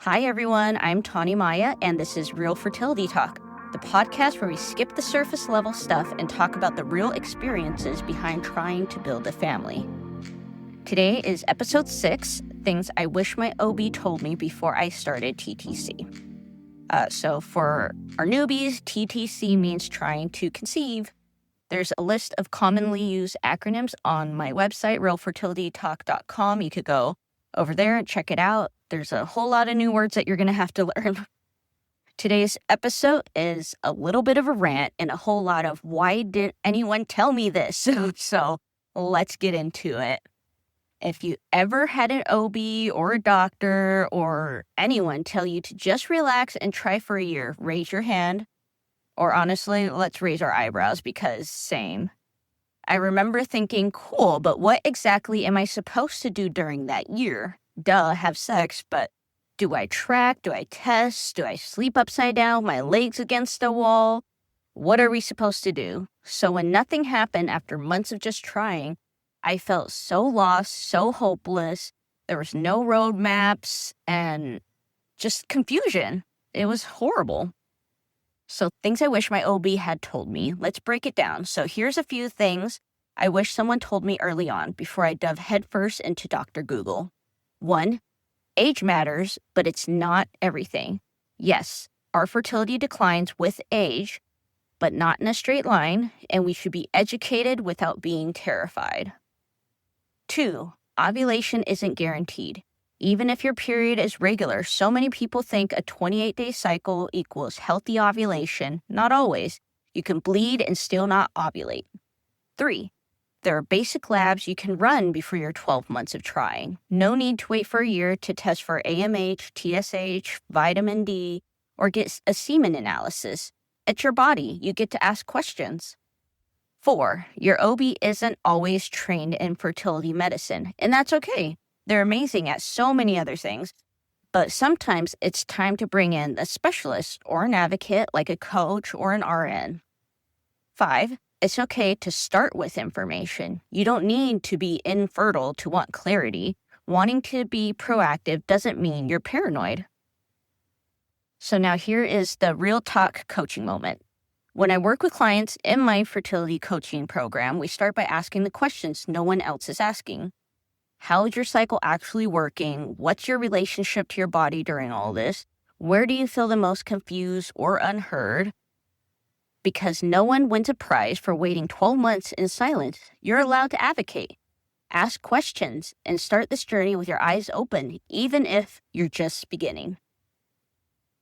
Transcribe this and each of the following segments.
Hi, everyone. I'm Tawny Maya, and this is Real Fertility Talk, the podcast where we skip the surface level stuff and talk about the real experiences behind trying to build a family. Today is episode 6, Things I Wish My OB Told Me Before I Started TTC. So for our newbies, TTC means trying to conceive. There's a list of commonly used acronyms on my website, realfertilitytalk.com. You could go over there and check it out. There's a whole lot of new words that you're going to have to learn. Today's episode is a little bit of a rant and a whole lot of why didn't anyone tell me this? So let's get into it. If you ever had an OB or a doctor or anyone tell you to just relax and try for a year, raise your hand. Or honestly, let's raise our eyebrows because same. I remember thinking, cool, but what exactly am I supposed to do during that year? Duh, have sex, but do I track? Do I test? Do I sleep upside down, my legs against the wall? What are we supposed to do? So when nothing happened after months of just trying, I felt so lost, so hopeless. There was no roadmaps and just confusion. It was horrible. So things I wish my OB had told me. Let's break it down. So here's a few things I wish someone told me early on before I dove headfirst into Dr. Google. 1, age matters, but it's not everything. Yes, our fertility declines with age, but not in a straight line, and we should be educated without being terrified. 2, ovulation isn't guaranteed. Even if your period is regular, so many people think a 28-day cycle equals healthy ovulation. Not always. You can bleed and still not ovulate. 3, there are basic labs you can run before your 12 months of trying. No need to wait for a year to test for AMH, TSH, vitamin D, or get a semen analysis. It's your body. You get to ask questions. 4, your OB isn't always trained in fertility medicine, and that's okay. They're amazing at so many other things, but sometimes it's time to bring in a specialist or an advocate like a coach or an RN. 5, it's okay to start with information. You don't need to be infertile to want clarity. Wanting to be proactive doesn't mean you're paranoid. So now here is the real talk coaching moment. When I work with clients in my fertility coaching program, we start by asking the questions no one else is asking. How is your cycle actually working? What's your relationship to your body during all this? Where do you feel the most confused or unheard? Because no one wins a prize for waiting 12 months in silence, you're allowed to advocate. Ask questions and start this journey with your eyes open, even if you're just beginning.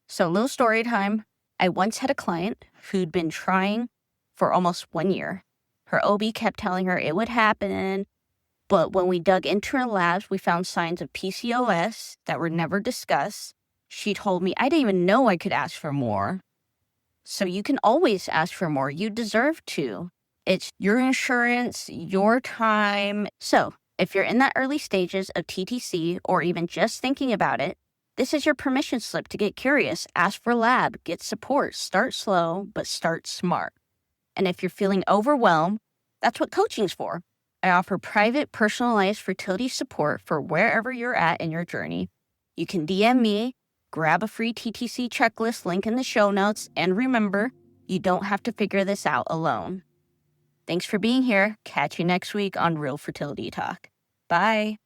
So, little story time. I once had a client who'd been trying for almost 1 year. Her OB kept telling her it would happen. But when we dug into her labs, we found signs of PCOS that were never discussed. She told me, I didn't even know I could ask for more. So you can always ask for more. You deserve to. It's your insurance, your time. So if you're in the early stages of TTC or even just thinking about it, this is your permission slip to get curious. Ask for lab, get support, start slow, but start smart. And if you're feeling overwhelmed, that's what coaching's for. I offer private, personalized fertility support for wherever you're at in your journey. You can DM me, grab a free TTC checklist link in the show notes, and remember, you don't have to figure this out alone. Thanks for being here. Catch you next week on Real Fertility Talk. Bye.